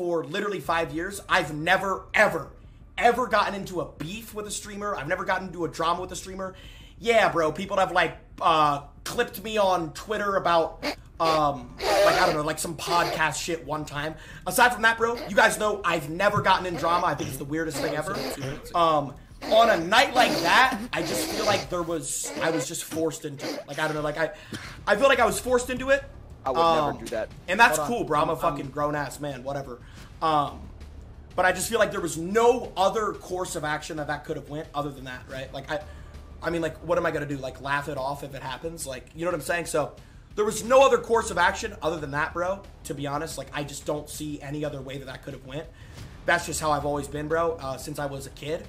for literally 5 years, I've never, ever gotten into a beef with a streamer. I've never gotten into a drama with a streamer. Yeah, bro, people have, like, clipped me on Twitter about, like, I don't know, like some podcast shit one time. Aside from that, bro, you guys know I've never gotten in drama. I think it's the weirdest thing ever. On a night like that, I just feel like I was just forced into it. Like, I don't know, like, I feel like I was forced into it. I would never do that. And that's cool, bro. I'm a fucking grown-ass man, whatever. But I just feel like there was no other course of action that could have went other than that, right? Like, I mean, like, what am I going to do? Like, laugh it off if it happens? Like, you know what I'm saying? So, there was no other course of action other than that, bro. To be honest, like, I just don't see any other way that could have went. That's just how I've always been, bro, since I was a kid.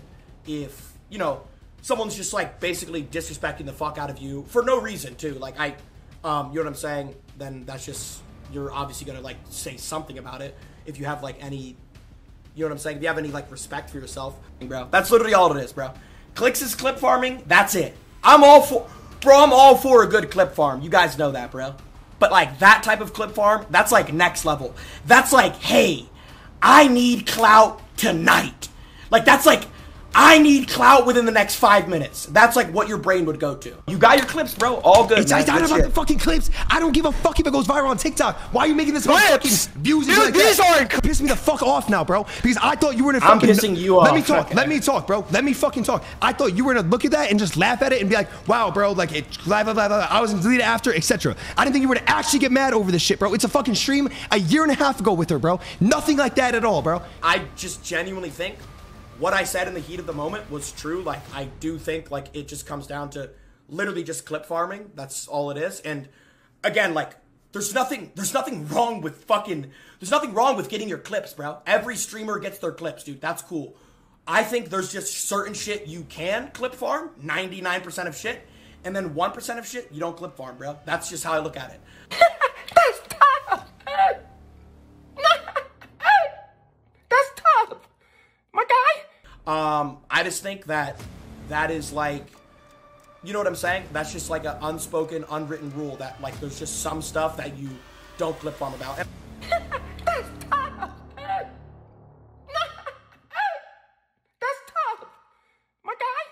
If, you know, someone's just, like, basically disrespecting the fuck out of you for no reason, too. Like, you know what I'm saying? Then that's just, you're obviously going to, like, say something about it if you have, like, any, you know what I'm saying? If you have any, like, respect for yourself, bro. That's literally all it is, bro. Clix is clip farming. That's it. I'm all for a good clip farm. You guys know that, bro. But, like, that type of clip farm, that's, like, next level. That's like, hey, I need clout tonight. Like, that's like, I need clout within the next 5 minutes. That's like what your brain would go to. You got your clips, bro. All good. It's not about the fucking clips. I don't give a fuck if it goes viral on TikTok. Why are you making this about fucking views and shit like these that? aren't Piss me the fuck off now, bro. Because I thought you were gonna fucking. I'm pissing you off. Let me talk. Okay. Let me talk, bro. Let me fucking talk. I thought you were gonna look at that and just laugh at it and be like, wow, bro, like it, blah, blah, blah, blah. I was gonna delete it after, etc. I didn't think you were gonna actually get mad over this shit, bro. It's a fucking stream a year and a half ago with her, bro. Nothing like that at all, bro. I just genuinely think what I said in the heat of the moment was true. Like, I do think, like, it just comes down to literally just clip farming. That's all it is. And again, like, there's nothing wrong with getting your clips, bro. Every streamer gets their clips, dude. That's cool. I think there's just certain shit you can clip farm, 99% of shit, and then 1% of shit you don't clip farm, bro. That's just how I look at it. That's tough. That's tough. My guy. I just think that is like, you know what I'm saying? That's just like an unspoken, unwritten rule that, like, there's just some stuff that you don't clip farm about. That's tough. That's tough. My guy.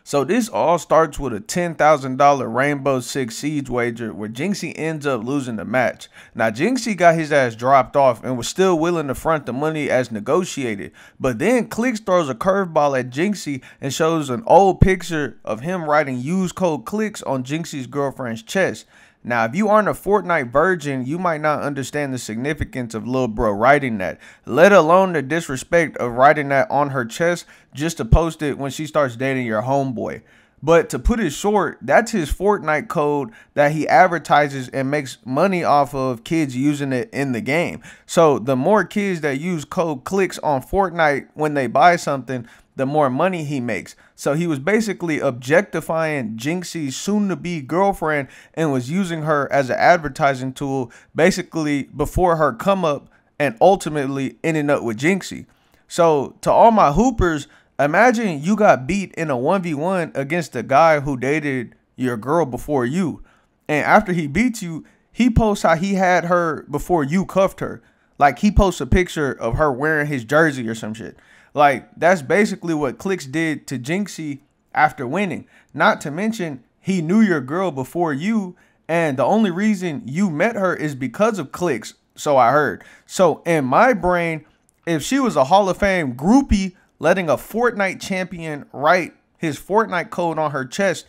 So this all starts with a $10,000 Rainbow Six Siege wager where Jynxzi ends up losing the match. Now Jynxzi got his ass dropped off and was still willing to front the money as negotiated. But then Clix throws a curveball at Jynxzi and shows an old picture of him writing use code Clix on Jynxzi's girlfriend's chest. Now, if you aren't a Fortnite virgin, you might not understand the significance of Lil Bro writing that, let alone the disrespect of writing that on her chest just to post it when she starts dating your homeboy. But to put it short, that's his Fortnite code that he advertises and makes money off of kids using it in the game. So the more kids that use code Clix on Fortnite when they buy something, the more money he makes. So he was basically objectifying Jynxzi's soon-to-be girlfriend and was using her as an advertising tool basically before her come up and ultimately ending up with Jynxzi. So to all my hoopers, imagine you got beat in a 1v1 against a guy who dated your girl before you. And after he beats you, he posts how he had her before you cuffed her. Like, he posts a picture of her wearing his jersey or some shit. Like, that's basically what Clix did to Jynxzi after winning. Not to mention, he knew your girl before you, and the only reason you met her is because of Clix, so I heard. So in my brain, if she was a Hall of Fame groupie letting a Fortnite champion write his Fortnite code on her chest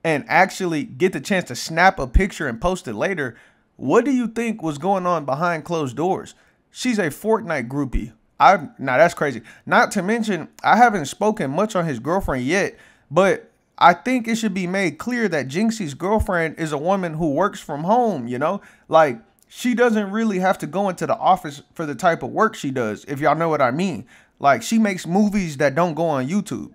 and actually get the chance to snap a picture and post it later, what do you think was going on behind closed doors? She's a Fortnite groupie. Now that's crazy. Not to mention, I haven't spoken much on his girlfriend yet, but I think it should be made clear that Jynxzi's girlfriend is a woman who works from home, you know? Like, she doesn't really have to go into the office for the type of work she does, if y'all know what I mean. Like, she makes movies that don't go on YouTube.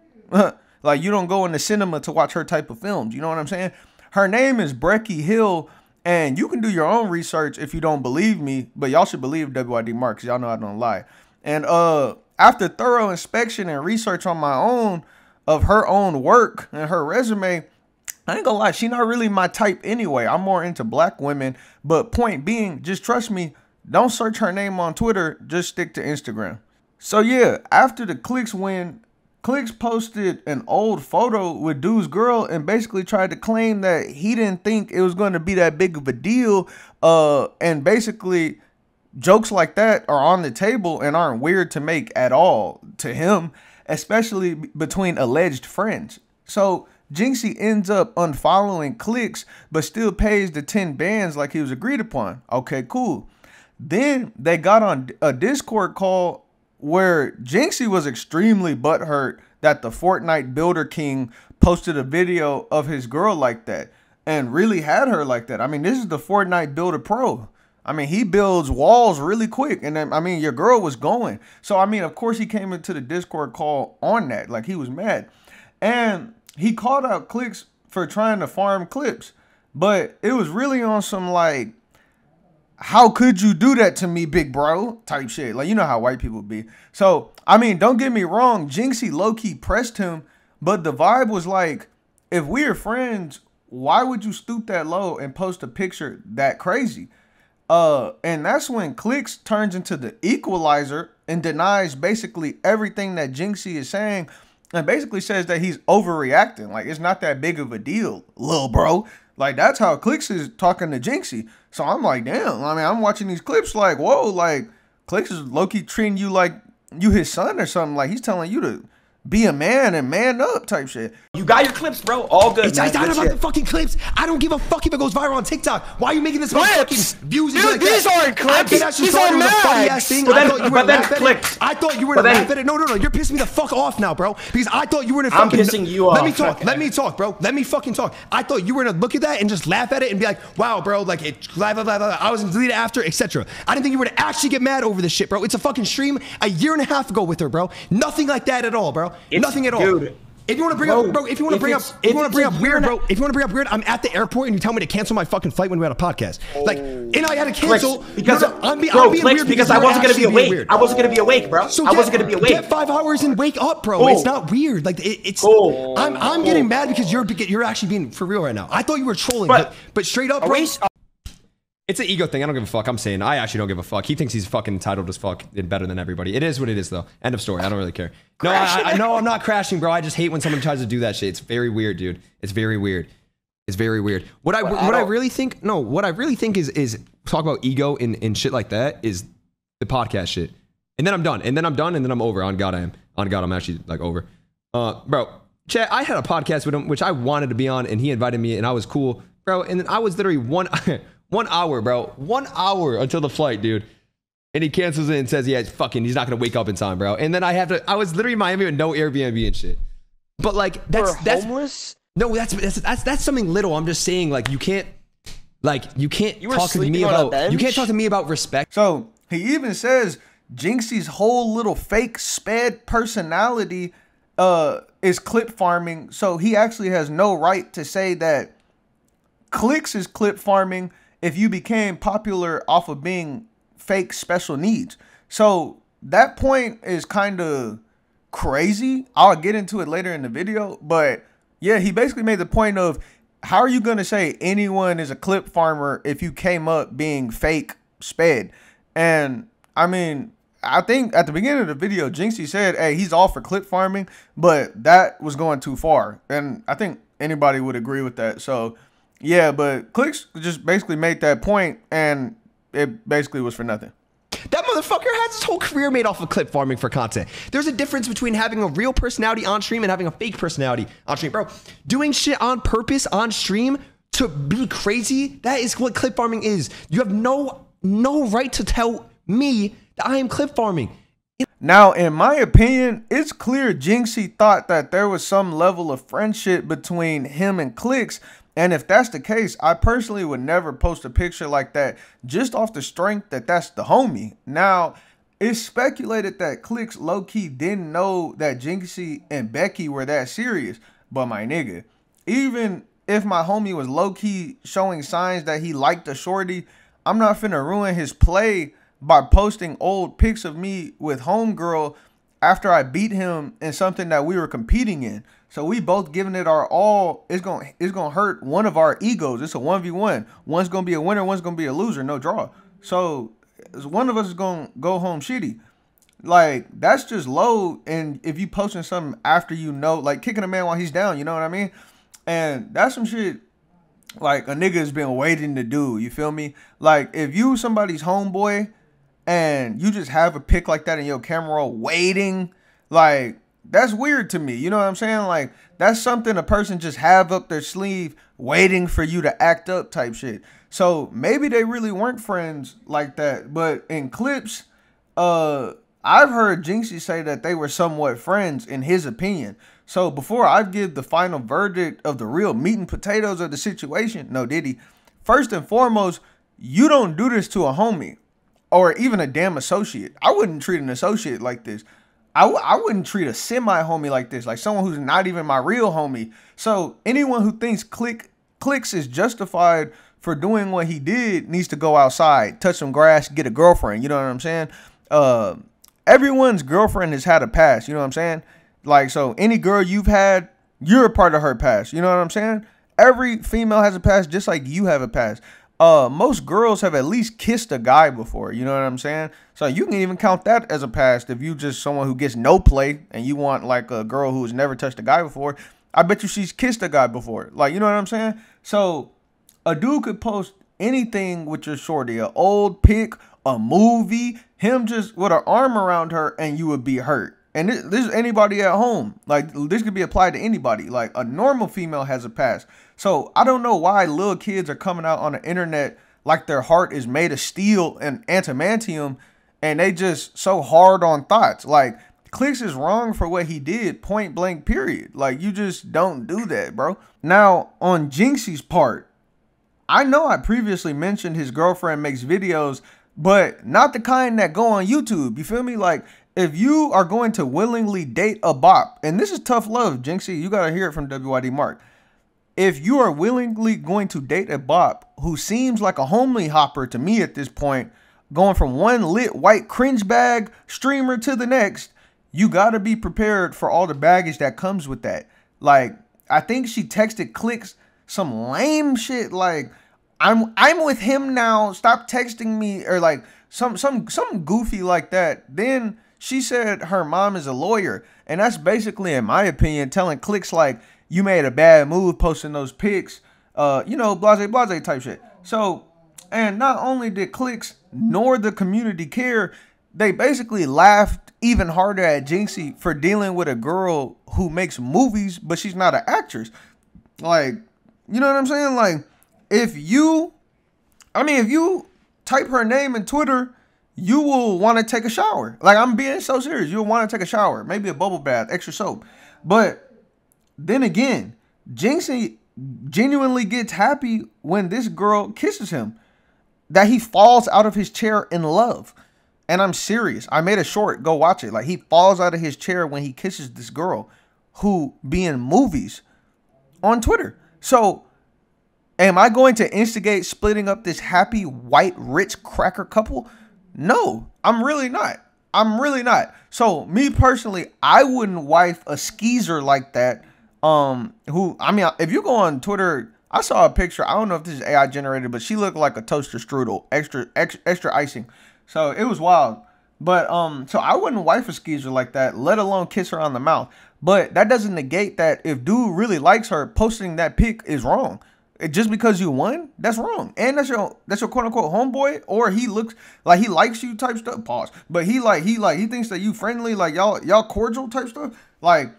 Like, you don't go in the cinema to watch her type of films, you know what I'm saying? Her name is Brecky Hill, and you can do your own research if you don't believe me, but y'all should believe WYDMARK, because y'all know I don't lie. And after thorough inspection and research on my own of her own work and her resume, I ain't gonna lie, she not really my type anyway. I'm more into black women. But point being, just trust me, Don't search her name on Twitter. Just stick to Instagram. So yeah, after the Clix win, Clix posted an old photo with dude's girl and basically tried to claim that he didn't think it was going to be that big of a deal. And basically jokes like that are on the table and aren't weird to make at all to him, especially between alleged friends. So Jynxzi ends up unfollowing Clix, but still pays the 10 bands like he was agreed upon. Okay, cool. Then they got on a Discord call where Jynxzi was extremely butthurt that the Fortnite Builder King posted a video of his girl like that and really had her like that. I mean, this is the Fortnite Builder Pro. I mean, he builds walls really quick. And then, I mean, your girl was going. So, I mean, of course, he came into the Discord call on that. Like, he was mad. And he called out Clix for trying to farm clips. But it was really on some, like, how could you do that to me, big bro? Type shit. Like, you know how white people be. So, I mean, don't get me wrong. Jynxzi low-key pressed him. But the vibe was like, if we're friends, why would you stoop that low and post a picture that crazy? And that's when Clix turns into the equalizer and denies basically everything that Jynxzi is saying and basically says that he's overreacting. Like, it's not that big of a deal, lil bro. Like, that's how Clix is talking to Jynxzi. So I'm like, damn. I mean, I'm watching these clips like, whoa, like, Clix is low-key treating you like you his son or something. Like, he's telling you to be a man and man up type shit. You got your clips, bro. All good. It's not about the fucking clips. I don't give a fuck if it goes viral on TikTok. Why are you making this about fucking views? Dude, like these aren't clips. These are mags. But then clicked. I thought you were gonna laugh at it. No. You're pissing me the fuck off now, bro. Because I thought you were gonna fucking. I'm pissing you off. Let me talk. Let me talk, bro. Let me fucking talk. I thought you were gonna look at that and just laugh at it and be like, wow, bro, like it, blah, blah, blah, blah. I was gonna delete it after, etc. I didn't think you were gonna actually get mad over this shit, bro. It's a fucking stream a year and a half ago with her, bro. Nothing like that at all, bro. Nothing at all. Dude. If you want to bring up, bro, if you want to bring up weird, bro, if you want to bring up weird, I'm at the airport and you tell me to cancel my fucking flight when we had a podcast. Like, and I had to cancel because I'm being weird because I wasn't gonna be awake. I wasn't gonna be awake, bro. So I wasn't gonna be awake. Get 5 hours and wake up, bro. It's not weird. Like it's. I'm getting mad because you're actually being for real right now. I thought you were trolling, but straight up, bro. It's an ego thing. I don't give a fuck. I'm saying I actually don't give a fuck. He thinks he's fucking entitled as fuck and better than everybody. It is what it is, though. End of story. I don't really care. No, I'm not crashing, bro. I just hate when someone tries to do that shit. It's very weird, dude. It's very weird. It's very weird. What I really think is talk about ego and shit like that is the podcast shit. And then I'm done. And then I'm over. On God, I am. On God, I'm actually like over. Bro, Chad, I had a podcast with him, which I wanted to be on, and he invited me, and I was cool, bro. And then I was literally 1 hour, bro. 1 hour until the flight, dude. And he cancels it and says, yeah, he's not gonna wake up in time, bro. And then I was literally in Miami with no Airbnb and shit. But like, that's homeless? No, that's something little. I'm just saying, like, you can't talk to me about respect. So he even says Jynxzi's whole little fake sped personality is clip farming. So he actually has no right to say that Clix is clip farming if you became popular off of being fake special needs. So that point is kind of crazy. I'll get into it later in the video. But yeah, he basically made the point of how are you going to say anyone is a clip farmer if you came up being fake sped? And I mean, I think at the beginning of the video, Jynxzi said, hey, he's all for clip farming, but that was going too far. And I think anybody would agree with that. So yeah, but Clix just basically made that point, and it basically was for nothing. That motherfucker has his whole career made off of clip farming for content. There's a difference between having a real personality on stream and having a fake personality on stream, bro. Doing shit on purpose on stream to be crazy, that is what clip farming is. You have no right to tell me that I am clip farming. Now, in my opinion, it's clear Jynxzi thought that there was some level of friendship between him and Clix. And if that's the case, I personally would never post a picture like that just off the strength that that's the homie. Now, it's speculated that Clix low-key didn't know that Jynxzi and Becky were that serious. But my nigga, even if my homie was low-key showing signs that he liked a shorty, I'm not finna ruin his play by posting old pics of me with homegirl after I beat him in something that we were competing in. So we both giving it our all. It's gonna hurt one of our egos. It's a 1v1. One's gonna be a winner, one's gonna be a loser, no draw. So one of us is gonna go home shitty. Like, that's just low. And if you posting something after you know, like kicking a man while he's down, you know what I mean? And that's some shit like a nigga has been waiting to do. You feel me? Like, if you somebody's homeboy and you just have a pic like that in your camera roll waiting, like, that's weird to me. You know what I'm saying? Like, that's something a person just have up their sleeve waiting for you to act up type shit. So maybe they really weren't friends like that. But in clips, I've heard Jynxzi say that they were somewhat friends in his opinion. So before I give the final verdict of the real meat and potatoes of the situation, no Diddy, first and foremost, you don't do this to a homie or even a damn associate. I wouldn't treat an associate like this. I wouldn't treat a semi-homie like this, like someone who's not even my real homie. So anyone who thinks Clix is justified for doing what he did needs to go outside, touch some grass, get a girlfriend. You know what I'm saying? Everyone's girlfriend has had a past. You know what I'm saying? Like, so any girl you've had, you're a part of her past. You know what I'm saying? Every female has a past, just like you have a past. Most girls have at least kissed a guy before. You know what I'm saying? So you can even count that as a past. If you just someone who gets no play and you want like a girl who's never touched a guy before, I bet you she's kissed a guy before. Like, you know what I'm saying? So a dude could post anything with your shorty, an old pic, a movie, him just with an arm around her, and you would be hurt. And this is anybody at home. Like, this could be applied to anybody. Like, a normal female has a past. So I don't know why little kids are coming out on the internet like their heart is made of steel and adamantium, and they just so hard on thoughts. Like, Clix is wrong for what he did, point blank, period. Like, you just don't do that, bro. Now, on Jynxzi's part, I know I previously mentioned his girlfriend makes videos, but not the kind that go on YouTube. You feel me? Like, if you are going to willingly date a bop, and this is tough love, Jynxzi, you got to hear it from WYDMARK. If you are willingly going to date a bop who seems like a homely hopper to me at this point, going from one lit white cringe bag streamer to the next, you got to be prepared for all the baggage that comes with that. Like, I think she texted Clix some lame shit like, I'm with him now, stop texting me, or like some goofy like that. Then she said her mom is a lawyer, and that's basically, in my opinion, telling Clix like, you made a bad move posting those pics, you know, blase type shit. So, and not only did Clix nor the community care, they basically laughed even harder at Jynxzi for dealing with a girl who makes movies, but she's not an actress. Like, you know what I'm saying? Like, if you type her name in Twitter, you will want to take a shower. Like, I'm being so serious. You'll want to take a shower, maybe a bubble bath, extra soap. But then again, Jynxzi genuinely gets happy when this girl kisses him, that he falls out of his chair in love. And I'm serious. I made a short. Go watch it. Like, he falls out of his chair when he kisses this girl who be in movies on Twitter. So, am I going to instigate splitting up this happy, white, rich cracker couple? No, I'm really not. I'm really not. So, me personally, I wouldn't wife a skeezer like that. Who, I mean, if you go on Twitter, I saw a picture. I don't know if this is AI generated, but she looked like a toaster strudel, extra icing. So it was wild. But so I wouldn't wife a skeezer like that, let alone kiss her on the mouth. But that doesn't negate that if dude really likes her, posting that pic is wrong. Just because you won, that's wrong. And that's your quote unquote homeboy, or he looks like he likes you type stuff. Pause. But he thinks that you friendly, like y'all cordial type stuff. Like,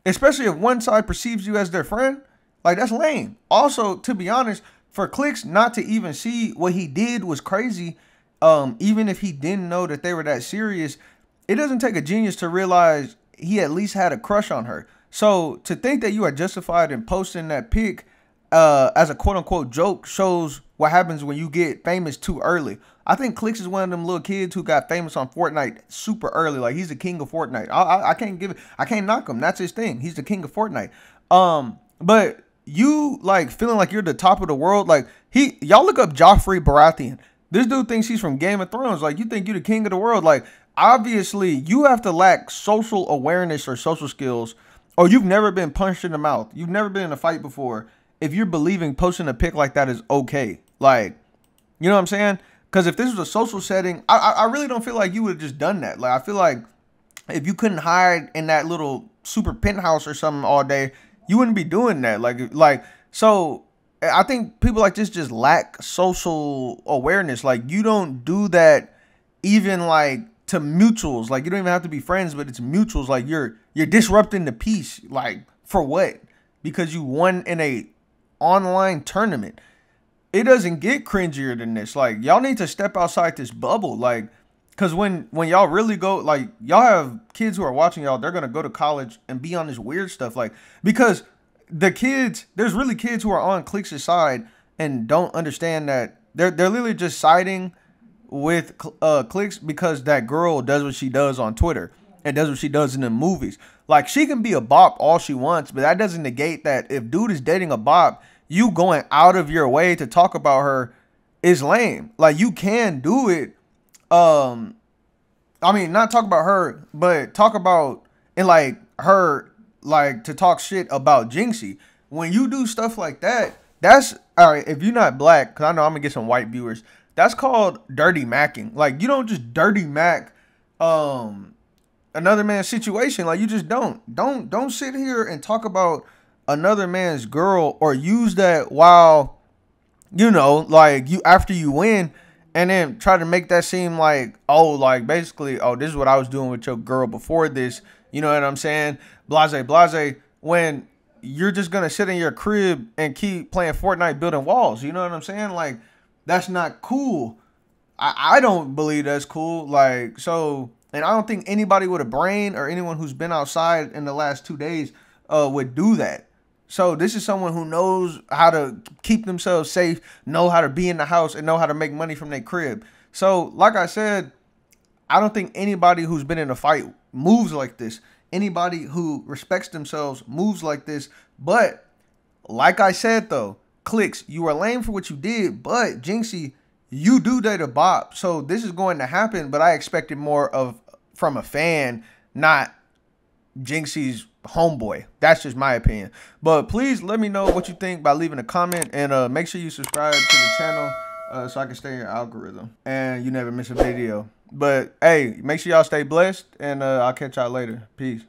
especially if one side perceives you as their friend, like, that's lame. Also, to be honest, for Clix not to even see what he did was crazy. Even if he didn't know that they were that serious, it doesn't take a genius to realize he at least had a crush on her. So to think that you are justified in posting that pic as a quote unquote joke shows what happens when you get famous too early. I think Clix is one of them little kids who got famous on Fortnite super early. Like, he's the king of Fortnite. I can't knock him. That's his thing. He's the king of Fortnite. But you like feeling like you're the top of the world. Like, y'all look up Joffrey Baratheon. This dude thinks he's from Game of Thrones. Like, you think you're the king of the world. Like, obviously, you have to lack social awareness or social skills, or you've never been punched in the mouth. You've never been in a fight before if you're believing posting a pic like that is okay. Like, you know what I'm saying? Because if this was a social setting, I really don't feel like you would have just done that. Like, I feel like if you couldn't hide in that little super penthouse or something all day, you wouldn't be doing that. So I think people like this just lack social awareness. Like, you don't do that even like to mutuals. Like, you don't even have to be friends, but it's mutuals. Like, you're disrupting the peace. Like, for what? Because you won in a online tournament. It doesn't get cringier than this. Like, y'all need to step outside this bubble. Like, because when y'all really go, like, y'all have kids who are watching y'all, they're going to go to college and be on this weird stuff. Like, because the kids, there's really kids who are on Clix's side and don't understand that they're literally just siding with Clix because that girl does what she does on Twitter and does what she does in the movies. Like, she can be a bop all she wants, but that doesn't negate that if dude is dating a bop, you going out of your way to talk about her is lame. Like, you can do it. I mean, not talk about her, but talk about, and like her, like, to talk shit about Jynxzi. When you do stuff like that, that's, all right, if you're not black, because I know I'm going to get some white viewers, that's called dirty macking. Like, you don't just dirty mac another man's situation. Like, you just don't sit here and talk about another man's girl or use that while, you know, like, you, after you win, and then try to make that seem like, oh, like, basically, oh, this is what I was doing with your girl before this. You know what I'm saying? Blase, blase. When you're just going to sit in your crib and keep playing Fortnite building walls. You know what I'm saying? Like, that's not cool. I don't believe that's cool. Like, so, and I don't think anybody with a brain or anyone who's been outside in the last 2 days would do that. So this is someone who knows how to keep themselves safe, know how to be in the house, and know how to make money from their crib. So, like I said, I don't think anybody who's been in a fight moves like this. Anybody who respects themselves moves like this. But, like I said, though, Clix, you are lame for what you did, but Jynxzi, you do date a bop. So this is going to happen, but I expected more of from a fan, not Jynxzi's homeboy. That's just my opinion. But please let me know what you think by leaving a comment, and make sure you subscribe to the channel so I can stay in your algorithm and you never miss a video. But hey, make sure y'all stay blessed, and I'll catch y'all later. Peace.